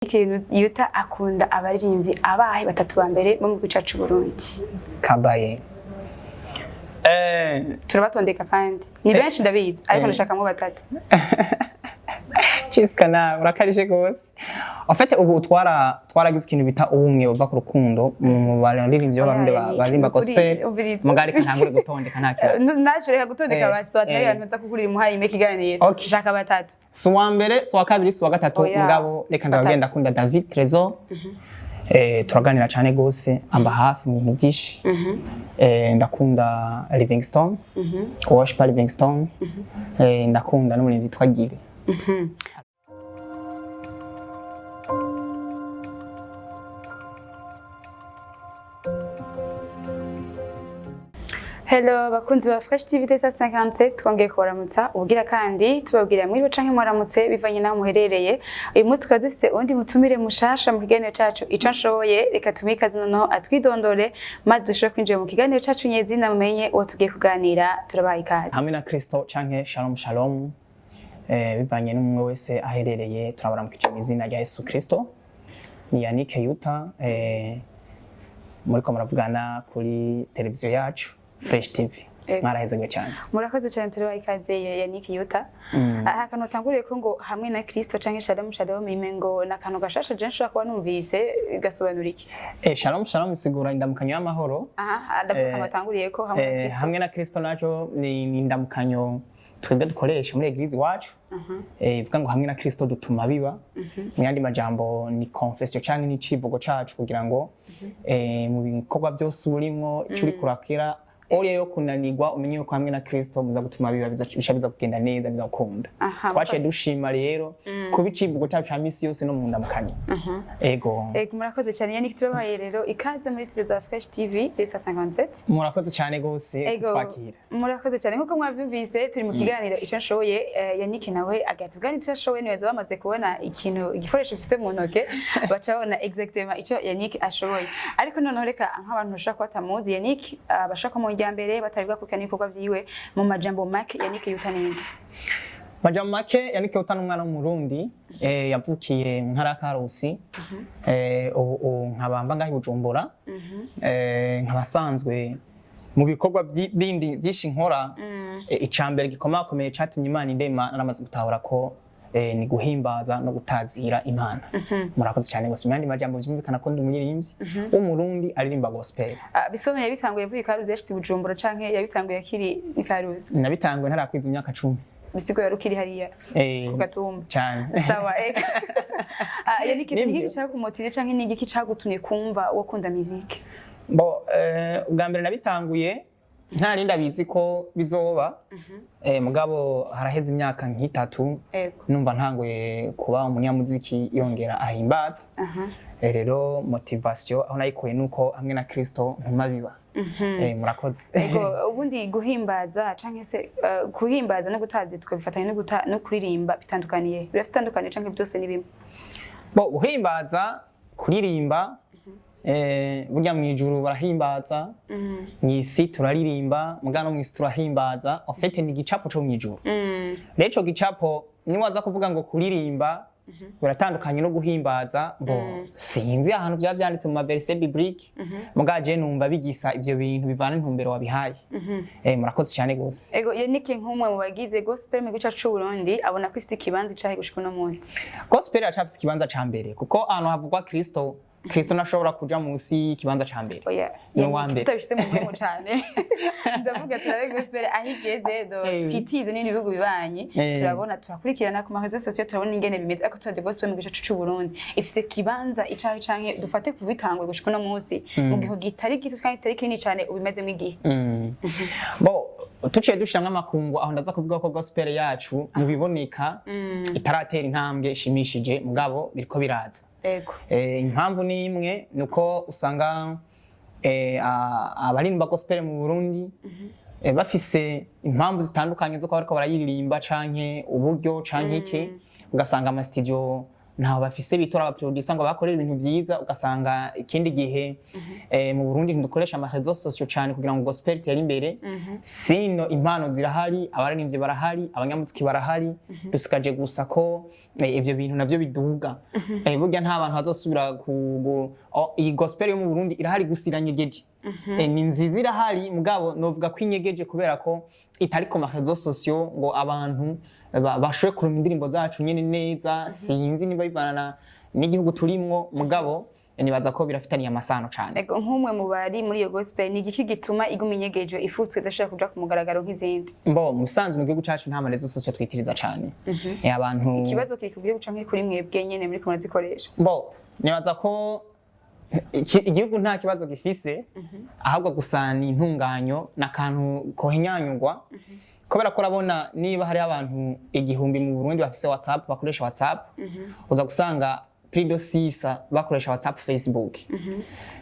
Yutta akunda abaririmbyi abahe batatu ba mbere bo mu gihugu cacu Burundi. Kabaye. Turabatondeka kandi ni benshi ndabizi ariko ndashakamwo batatu. Chiskana urakarije gose. En fait ubu twaragize ikintu bita ubumwe buva ku rukundo mu baririmbyi b'abarundi barimba gospel. Mugari ntangure gutondeka nta kibazo. Naje reka gutondeka baswata abantu nza kukurira umuhaye ime kiganiro. Shaka batatu. So wa mbere, so wa kabiri, so wa gatatu mugabo reka ndabagenda ndakunda David Tresor. Turaganira cyane gose amba hafi mu bintu byinshi. Ndakunda Livingstone. Worship Livingstone. Ndakunda n'umurinzi twagire. Hello bakunzi ba Fresh TV 57 twongeye kubaramutsa ubugira kandi tubabwira muri bo canke mwaramutse bivanye naho muherereye uyu munsi twazifise undi mutumire mushasha mu kiganiro cacu ico nshoboye reka tumikaze noneho atwidondore maze dushobore kwinjira mu kiganiro cacu nyezina mumenye uwo tugiye kuganira turabaye ikaze hamwe na Kristo canke shalom shalom bivanye n'umwe wese aherereye turabaramukije mu izina rya Yesu Kristo ni Yannick Yutta muri ko muravugana kuri televiziyo yacu Fresh TV. Mwarahezegwe cyane. Murakoze cyane turi bayikaze Yannick Yutta. Akantu tanguriye ko ngo hamwe na Kristo canke shalom shalom imengo nakantu gashasha je nshaka kuba numvise gasobanura iki? Shalom shalom sigura indamukanyo y'amahoro. Ndavuga amatanguriye ko hamwe na Kristo naco ni indamukanyo twebwe dukoresha muri eglise wacu. Ivuga ngo hamwe na Kristo dutuma biba. Mu yandi majambo ni confession canke ni civugo cacu kugira ngo mu bikorwa byose urimo icuri kurakira Oria yo kunanirwa umenye ko hamwe na Kristo muza gutuma biba biza kugenda neza biza gukunda. Twaciye dushima rero kubicivugo cyacu ca misi yose no mu ndamukanye. Ego murakoze cyane Yannick tubaye rero ikaze muri studio za Fresh TV 57. Murakoze cyane gose twakira. Murakoze cyane nkuko mwavyumvise turi mu kiganiro ico nshoboye Yannick nawe agatugani cyashoboye neza bamaze kubona ikintu igikoresho gifise mu ntoke bacabona exactement ico Yannick ashoboye. Ariko noneho reka nk'abantu bashaka kwatamuzi Yannick bashaka mu mbere bataribwa kukana ibikorwa vyiwe mu majambo make Yannick Yutta ninde majambo make Yannick Yutta n'umwana w'umurundi yavukiye mu ntara Karusi nkabamba ngahi Bujumbura nkabasanzwe mu bikorwa bindi byinshi nkora icambere gikomakomeye catumye Imana indema naramaze gutahura ko ni guhimbaza no gutazira Imana. Murakoze cyane gose myandi majambo byumvikana ko ndi umuririmbyi w'umurundi aririmba gospel. Bisobanura yabitanguye vuye Karuzi yashitse Bujumbura canke yabitanguye akiri ni Karuzi? Nabitanguye ntarakwiza imyaka 10. Bisigo yarukiri hariya ku Gatumba. Cyane. Sawa Yannick ni iki cyakumotire canke ni iki cyagutumye kumva wo kunda music? Ubwa mbere nabitanguye ntari ndabizi ko bizoba mugabo haraheze imyaka nk'itatu numva ntanguye kuba umunyamuziki yongera ahimbaza rero motivation aho nayikuye nuko hamwe na Kristo ntuma biba murakoze ubundi guhimbaza canke se guhimbaza no gutazi twabifatanye no kuririmba bitandukaniye birafitandukanye canke byose ni bimwe guhimbaza kuririmba burya mwijuru barahimbaza mwisi turaririmba mugano mwisi turahimbaza en fait ni gicapo cyo mwijuru reco gicapo ni waza kuvuga ngo kuririmba biratandukanye no guhimbaza sinzi ahantu byanditse mu verset biblique mugaje numva bigisa ivyo bintu bivana intumbero wabihaye murakoze cyane gose ego Yannick nk'umwe mu bagize gospel mu gice c'u Burundi abona ko ifite ikibanza cyahe gushika no munsi gospel yacafise ikibanza ca mbere kuko ahantu havugwa Kristo nashobora kuja munsi ikibanza ca mbere. No wambere. Tutabishite mu mwemo cyane. Ndavuga turabe gospel ahigeze twitize n'ibindi bihugu bibanye. Turabona turakurikirana ku marezo sociaux turabona ingene bimeze ariko tuade gospel mu gice c'u Burundi. Ifise kibanza icahe canke dufate kubitangwe gushika no munsi. Mu gihe gitari gito kandi itari kinini cyane ubimeze mu igihe. Tuciye dushiramwe amakungu aho ndaza kuvuga ko gospel yacu mu biboneka itaratera intambwe ishimishije mugabo biriko biraza. Impamvu ni imwe nuko usanga abarimba gospel mu Burundi bafise impamvu zitandukanye zo ko bariko barayiririmba canke uburyo canke iki ugasanga ama studio ntaho bafise bitora abaproducer ngo bakorere ibintu vyiza, ugasanga ikindi gihe mu Burundi ntidukoresha ama réseaux sociaux cyane kugira ngo gospel itere imbere. Sino impano zirahari, abaririmbyi barahari, abanyamuziki barahari, dusigaje gusa ko ivyo bintu navyo biduga. Burya nta bantu bazosubira iyi gospel yo mu Burundi irahari gusa iranyegeje. Ni nziza irahari mugabo novuga ko inyegeje kubera ko itari ku ma réseaux sociaux ngo abantu bashoye kurumva indirimbo zacu nyene neza. Sinzi niba bivana n'igihugu turimwo mugabo nibaza ko birafitaniye amasano cyane. Ego nk'umwe mu bari muri iyo gospel ni igiki gituma iguma inyegeje ifutswe idashaka kuja ku mugaragaro nk'izindi? Musanzwe mu gihugu cacu nta ma réseaux sociaux twitiriza cyane. Abantu ikibazo kiri ku gihugu canke kuri mwebwe nyene muri kumwe zikoresha? Nibaza ko igihugu nta kibazo gifise, ahubwo gusa ni intunganyo n'akantu kohinyanyugwa. Kubera ko urabona niba hari abantu 1000 mu Burundi bafise WhatsApp, bakoresha WhatsApp, uza gusanga plus de 6 bakoresha WhatsApp, Facebook.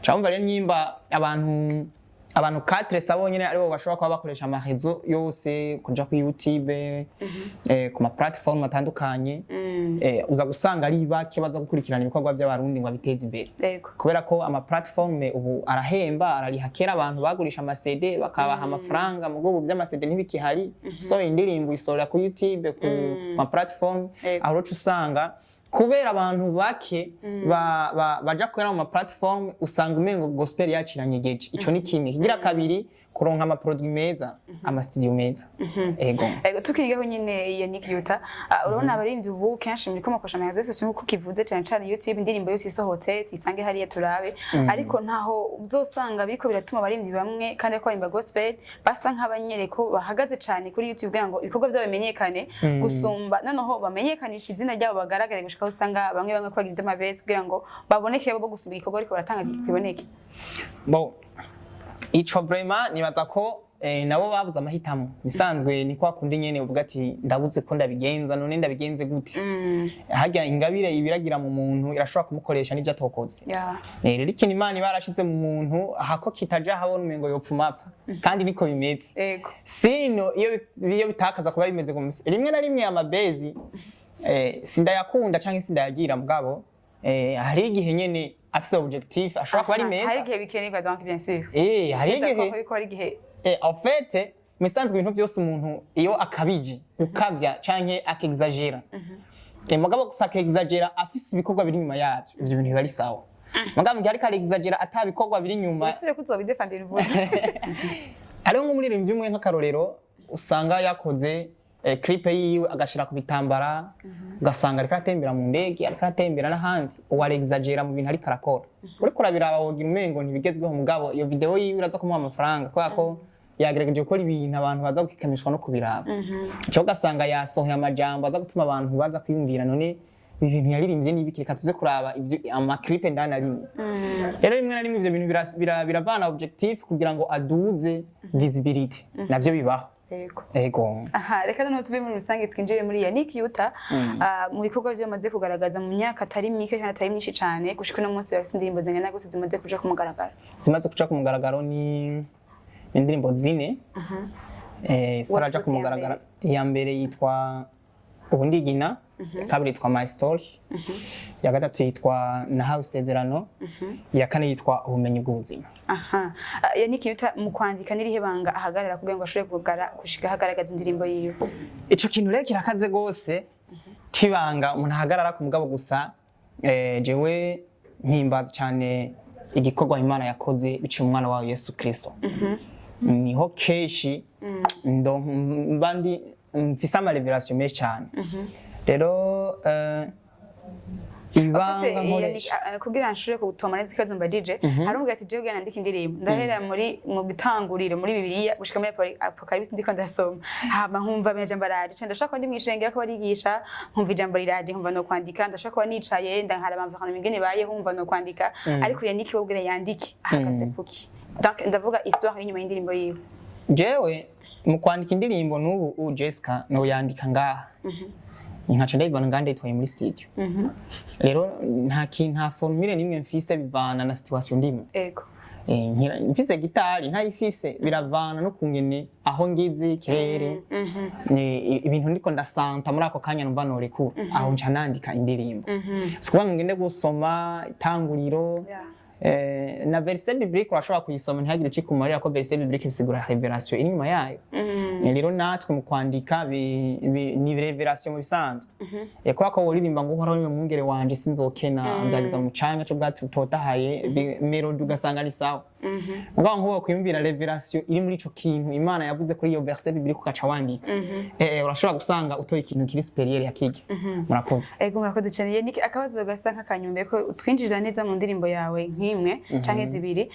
Cyangwa rero nyimba abantu 4 sabonyene aribo bashobora kuba bakoresha ama réseaux yose, kuja ku YouTube, ku ma platform atandukanye, uza gusanga ari bakibaza gukurikirana ibikorwa by'abarundi ngo biteze imbere. Kubera ko ama platform ubu arahemba, arariha kera abantu bagurisha ama CD bakabaha amafaranga, mu gubu by'ama CD ntibikihari. So indirimbo isorera ku YouTube, ku ma platform, aho roco usanga kubera abantu bake baja kwera mu ma platform, usanga umengo gospel yaciranyegeje. Ico ni kimwe. Kigira kabiri, kuronka ama produit meza, ama studio meza. Ego tukirigaho nyine Yannick Yutta, urabona abaririmbyi ubu kenshi muri komakosha amazi yose cyuko kivuze cyane YouTube indirimbo yose isohotse twisange hariya turabe, ariko ntaho uzosanga biriko biratuma abaririmbyi bamwe kandi ko barimba gospel basa nk'abanyereko bahagaze cyane kuri YouTube kugira ngo ibikorwa byabo bimenyekane gusumba noneho bamenyekanisha izina ryabo bagaragare gushika usanga bamwe ko bagize amabese kugira ngo baboneke bo gusumba igikorwa ariko baratanga kwiboneke. Ico vraiment nibaza ko nabo babuze amahitamo. Bisanzwe ni kwa kundi nyene uvuga ati ndabuze ko ndabigenza, none ndabigenze gute? Harya ingabire ibiragira mu muntu irashobora kumukoresha n'ibyo atokoze. Rero ikintu Imana barashize mu muntu hako kitaja habona umengo yopfuma apfa, kandi niko bimeze. Sino iyo bitakaza kuba bimeze rimwe na rimwe amabezi sindayakunda canke sindayagira mugabo hari igihe nyene afise objectif ashobora kuba ari meza. Hari igihe bikenerwa donc bien sûr. Hari igihe en fait misanzwe ibintu byose umuntu iyo akabije ukavya canke akexagera. Mugabo gusa akexagera afise ibikorwa biri nyuma yacu, ivyo bintu bari sawa. Mugabo ngi ariko akexagera atabikorwa biri nyuma. Ese ko tuzobidefendera uvuga. Ariho nk'umuririmbyi umwe nk'akarorero usanga yakoze clip yiwe agashira ku bitambara, ugasanga ariko atembera mu ndege, ariko atembera n'ahandi, uwa exagera mu bintu ariko arakora. Uriko urabiraba wogira umengo ntibigezweho mugabo iyo video yiwe iraza kumuha amafaranga kubera ko yagerageje gukora ibintu abantu baza gukikamishwa no kubiraba. Cyo ugasanga yasohoye amajambo aza gutuma abantu baza kwiyumvira none ibi bintu yaririmbye n'ibiki, reka tuze kuraba ivyo ama clip ndana rimwe. Rero rimwe na rimwe ivyo bintu biravana objectif kugira ngo aduze visibility, navyo bibaho. Ego. Reka noneho tuve muri rusange twinjire muri Yannick Yutta, mu bikorwa byo amaze kugaragaza mu myaka atari mike cyane atari myinshi cyane gushika no munsi yafite indirimbo zingana gute zimaze kuja ku mugaragaro? Zimaze kuja ku mugaragaro ni indirimbo 4. Zitaraja ku mugaragaro. Iya mbere yitwa Ubundigina, kabiri yitwa My Story, ya gatatu yitwa Nahawe Isezerano, ya kane yitwa Ubumenyi bw'ubuzima. Yannick Yutta mu kwandika nirihe banga ahagarara kugira ngo ashobore gushika hagaragaza indirimbo yiwe? Ico kintu rero kirakaze gose kibanga umuntu ahagarara ku mugabo gusa. Jewe mpimbaza cyane igikorwa Imana yakoze biciye umwana wawe Yesu Kristo. Niho keshi mbandi mfise ama revelation menshi cyane. Rero ibanga nkoresha kugira nshire kugutoma neza ikazo mbadije harumwe ati je gana ndika indirimbo ndahera mu bitanguriro muri Bibiliya gushika muri Apocalypse ndiko ndasoma hama nkumva amajambo araje ndashaka ko ndi mwishengera ko barigisha nkumva ijambo riraje nkumva no kwandika ndashaka ko nicaye ndankara bamva mingene baye nkumva no kwandika ariko Yannick we ubwira yandike ahagaze kuki donc ndavuga histoire inyuma y'indirimbo yiwe. Jewe mu kwandika indirimbo n'ubu Jessica no yandika ngaha nkaca ndayibona ngande yitwaye muri studio. Rero nta formule nimwe mfise bivana na situation ndimo. mfise gitari ntayifise biravana no kungene aho ngize ikirere ibintu ndiko ndasanta muri ako kanya numva norekura aho nca nandika indirimbo sikuvuga ngo ngende gusoma itanguriro na verse biblique urashobora kuyisoma ntihagire icikumarira ko verse biblique bisigura revelation inyuma yayo rero natwe mu kwandika ni revelation mu bisanzwe kubera ko woririmba ngo uhoraho niwe mwungere wanje sinzokena nzageza mu canya c'ubwatsi butotahaye melody ugasanga ni sawa mugabo nkuba kwiyumvira revelation iri muri ico kintu Imana yavuze kuri iyo verse biblique ukaca wandika urashobora gusanga utoye ikintu kiri superieur yakige murakoze ego murakoze cyane Yannick akabazo gasa nk'akanyumbe ko utwinjirira neza mu ndirimbo yawe nk'imwe canke zibiri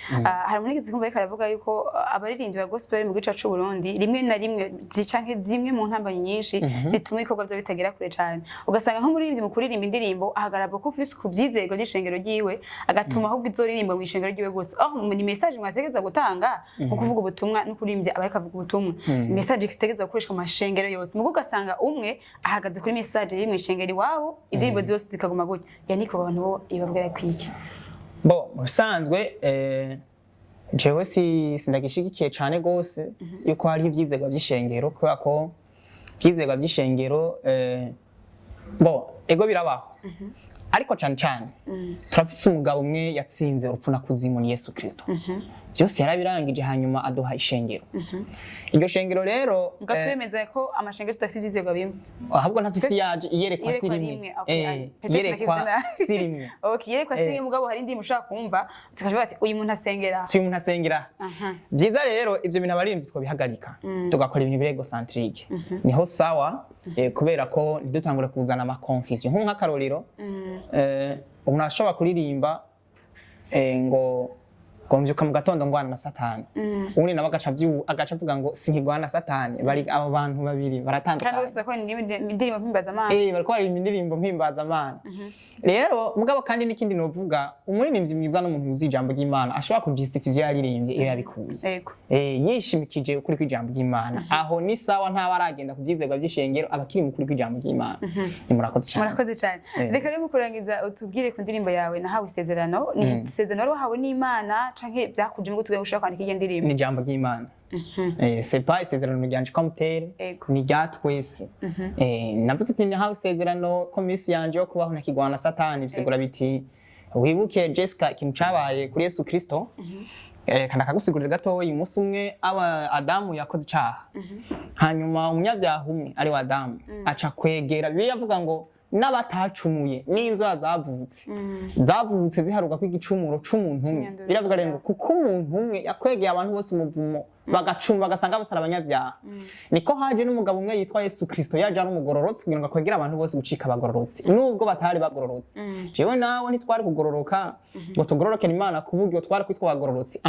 hari umunigeze kumva ariko aravuga yuko abaririmbyi ba gospel mu gice c'u Burundi rimwe na rimwe canke zimwe mu ntambanyi nyinshi zituma ibikorwa byo bitagera kure cyane ugasanga nko muririmbyi mu kuririmba indirimbo ahagarara beaucoup plus ku byizego by'ishengero ryiwe agatuma ahubwo izoririmba mu ishengero ryiwe gusa ni message mwategeza gutanga nko kuvuga ubutumwa no kurimbya abareka kuvuga ubutumwa message itegeza gukoreshwa mu mashengero yose mugo ugasanga umwe ahagaze kuri message iri mu ishengero iwabo indirimbo zose zikaguma gutya Yannick abantu bo ibabwira kwiki bo musanzwe jewe sindagishigikiye cyane gose yuko hari ivyizego by'ishengero kubera ko ivyizego by'ishengero bo ego birabaho ariko cyane turafise umugabo umwe yatsinze urupfu na kuzimu ni Yesu Kristo byose yarabirangije hanyuma aduha ishengero iryo shengero rero ugatwemeza ko amashengero tudafite ivyizego bimwe ahubwo ntafise yaje iyerekwa sirimwe iyerekwa sirimwe okay iyerekwa sirimwe mugabo hari ndi mushaka kumva tukavuga ati uyu muntu asengera byiza rero ivyo bintu abaririmbyi twabihagarika tugakora ibintu birego centrique niho sawa kubera ko ntidutangure kuzana ama confusion nk'akarorero umuntu ashobora kuririmba ngo mvyuka mu gatondo ngwana na satani ubundi nawe agaca avuga ngo sinkigwana na satani bari abo bantu babiri baratandukanye kandi gusa ko ni indirimbo mpimbazamana bariko bari indirimbo mpimbazamana rero mugabo kandi n'ikindi novuga umuririmbyi mwiza n'umuntu uzi ijambo ry'Imana ashobora kujustify ivyo yaririmbye iyo yabikuye yishimikije ukuri kw'ijambo ry'Imana aho ni sawa ntaba aragenda kuvyizegwa vy'ishengero abakiri mukuri kw'ijambo ry'Imana ni murakoze cyane reka rero kurangiza utubwire ku ndirimbo yawe nahawe isezerano ni isezerano wahawe n'Imana canke byakuje ngo tuge gushaka kwandika iyo ndirimbo ni ijambo ry'Imana c'est pas isezerano ryanje ko mutere ni ryatwese navuze ati nahawe isezerano ko misi yanje yo kubaho nakigwana satani bisigura biti wibuke Jessica ikintu cabaye kuri Yesu Kristo kandi akagusigurira gatoya umunsi umwe Adamu yakoze icaha hanyuma umunyabyaha umwe ari wa Adamu aca kwegera bibi yavuga ngo n'abatacumuye n'inzoya zavutse ziharuka ko igicumuro c'umuntu umwe biravuga rero kuko umuntu umwe yakwegeye abantu bose umuvumo bagacumba bagasanga bose abanyabyaha niko haje n'umugabo umwe yitwa Yesu Kristo yaje ari umugororotsi kugira ngo akwegere abantu bose gucika abagororotsi nubwo batari bagororotsi jewe nawe ntitwari kugororoka ngo tugororokere Imana ku buryo twari kwitwa abagororotsi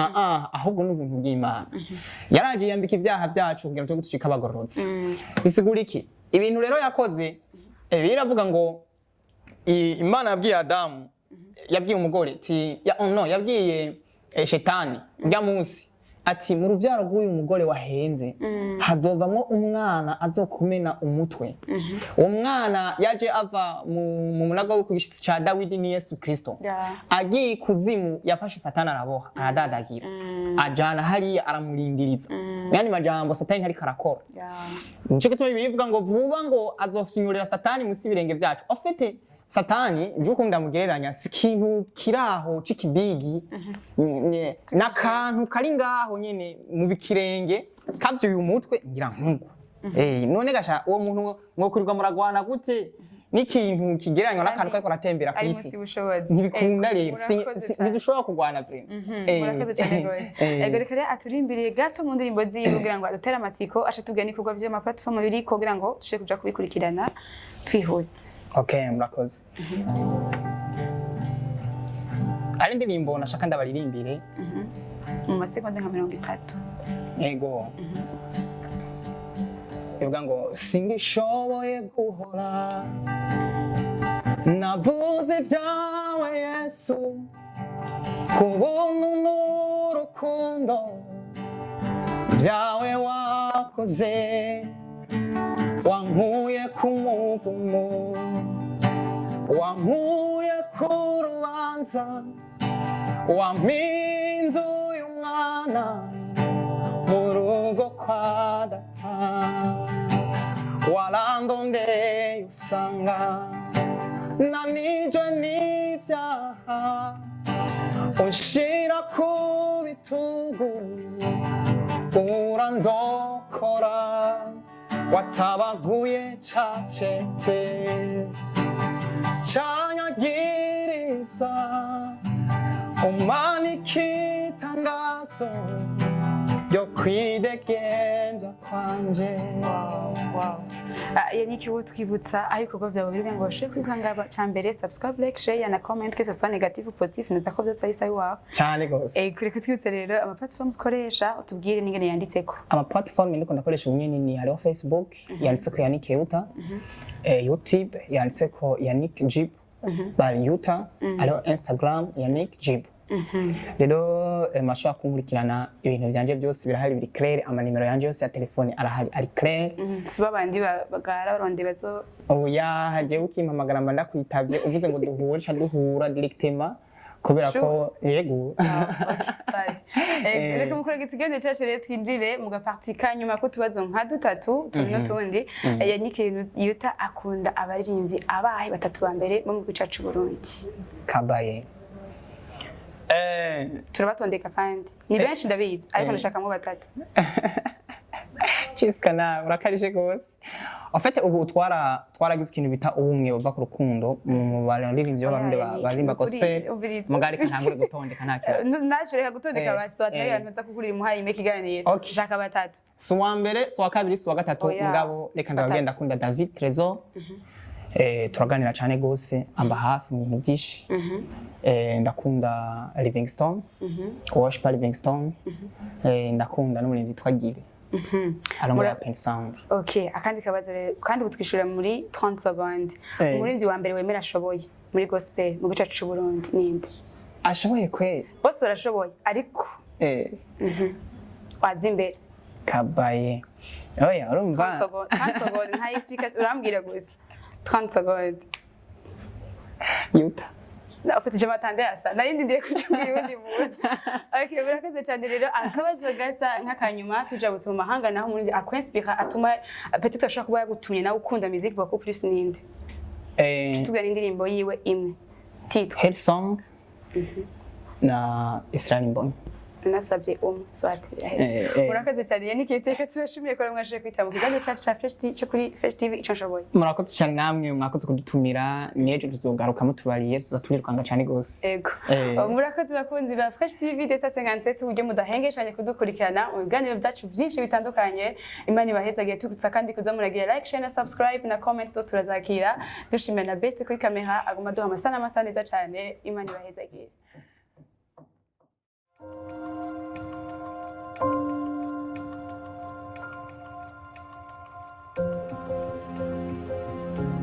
ahubwo n'ubuntu bw'Imana yaraje yambika ibyaha byacu kugira ngo tucika abagororotsi bisigura iki ibintu rero yakoze biravuga ngo Imana yabwiye Adamu yabwiye umugore ati yabwiye shetani bya munsi ati mu rubyaro rw'uyu mugore wahenze hazovamwo umwana azokumena umutwe uwo mwana yaje ava mu munago wo kugishitsi ca Dawidi ni Yesu Kristo agiye kuzimu yafashe satani araboha aradadagira ajana hariya aramurindiriza yani majambo satani ntari karakora nico gituma birivuga ngo vuba ngo azofyinurira satani musi birenge byacu afite satani juko ndamugereranya sikintu kiraho cikibigi nakantu kari ngaho nyene mu bikirenge kavyo uyu mutwe ngira nkuko none gasha uwo muntu mwokurirwa muragwana gute n'ikintu kigereranywa n'akantu kariko ratembera ku isi ntibikunda rero ntidushobora kugwana vre murakoze cyane gose ego reka rero aturimbiriye gato mu ndirimbo ziwe kugira ngo adutera amatsiko aca tubwira n'ikorwa vy'ama platform biri kugira ngo tushe kuja kubikurikirana twihuse. Okay, murakoze. Ari ndirimbo nashaka ndabaririmbire mu masegonda nka 30. Yego. Ivuga ngo singishoboye guhora navuze vyawe Yesu kubuntu n'urukundo vyawe wakoze wankuye ku muvumo wankuye ku rubanza wampinduye tubana mu rugo kwa data warandondeye usanga nanijwe n'ivyaha unshira ku bitugu urandokora watabaguye cacete canyagiriza umanika itangazo ryo kwidegemvya kwanje. Yannick Yutta twibutsa aho ibikorwa vyawe biri ngo bashobore kwikanga ca mbere subscribe, like, share na comment que ce soit négatif ou positif neza ko vyose ari sawa iwawe cane gose. Kure kutwibutsa rero ama platforms ukoresha utubwire n'ingene yanditseko. Ama platform ndiko ndakoresha ubunyene ni hariho Facebook yanditseko Yannick Yutta, YouTube yanditseko Yannick Jib, bari Yutta, hariho Instagram Yannick Jib. Rero mashobora kunkurikirana ibintu byanje byose birahari biri clair, amanimero yanje yose ya telefone arahari ari clair. Siba bandi bagara baronde bazo oya haje ukimpamagara mba ndakwitavye uvuze ngo duhura directement kubera ko yego. Reka mukorera ikiganiro cyacu rero twinjire mu gaparti ka nyuma ko tubazo nka dutatu n'utundi. Yannick Yutta akunda abaririmbyi abahe batatu ba mbere bo mu gihugu cyacu Burundi? Kabaye. Turabatondeka kandi ni benshi ndabizi ariko ndashakamo batatu. Chiskana urakarishe gose. En fait ubu twaragize ikintu bita ubumwe buva ku rukundo mu baririmbyi b'abarundi barimba gospel mugari ntangure gutondeka nta kibazo. Nashoreka gutondeka baswata y'abantu baza kukurira muhaye ime kiganiro shaka batatu. Si wa mbere, si wa kabiri, si wa gatatu mugabo reka ndabagenda ndakunda David Tresor. Turaganira cyane gose amba hafi mu bintu byinshi. Ndakunda Livingstone, Worship Livingstone. Ndakunda n'umurinzi twagire. Muri Open Sound. Okay, akandi kabazo rero kandi butwishura muri 30 secondes. Umurinzi wa mbere wemera ashoboye muri gospel mu gice cy'u Burundi nimba. Ashoboye kweli. Bose barashoboye ariko wazi imbere. Kabaye. Oya urumva. 30 secondes nta explication urambwira gusa. 30 secondes. Yutta. Ufite je matande asa. Narindi ndiye kucubira undi muntu. Okay, burakoze cyane rero akabazo gasa nk'akanyuma tujabutse mu mahanga naho muri akwinspira atuma peut-être ashaka kuba yagutumye nawe ukunda musique beaucoup plus ninde. Tugana indirimbo yiwe imwe. Titre Head Song. Na Israel Mbonyi. Nasabye swati. Murakoze cyane Yannick Yutta tubashimiye ko mwashoboye kwita mu kiganiro cyacu cya kuri Fresh TV icyo nshoboye. Murakoze cyane namwe mwakoze kudutumira neje tuzogaruka mutubariye tuzatwirirwanga cyane gose. Ego. Murakoze bakunzi ba Fresh TV desa 57 uje mudahengeshanye kudukurikirana mu biganiro byacu byinshi bitandukanye. Imana ibahezagiye tugutsa kandi kuza muragira like, share na subscribe na comment tos turazakira. Dushimira na best kuri kamera aguma duha amasana neza cyane. Imana ibahezagiye.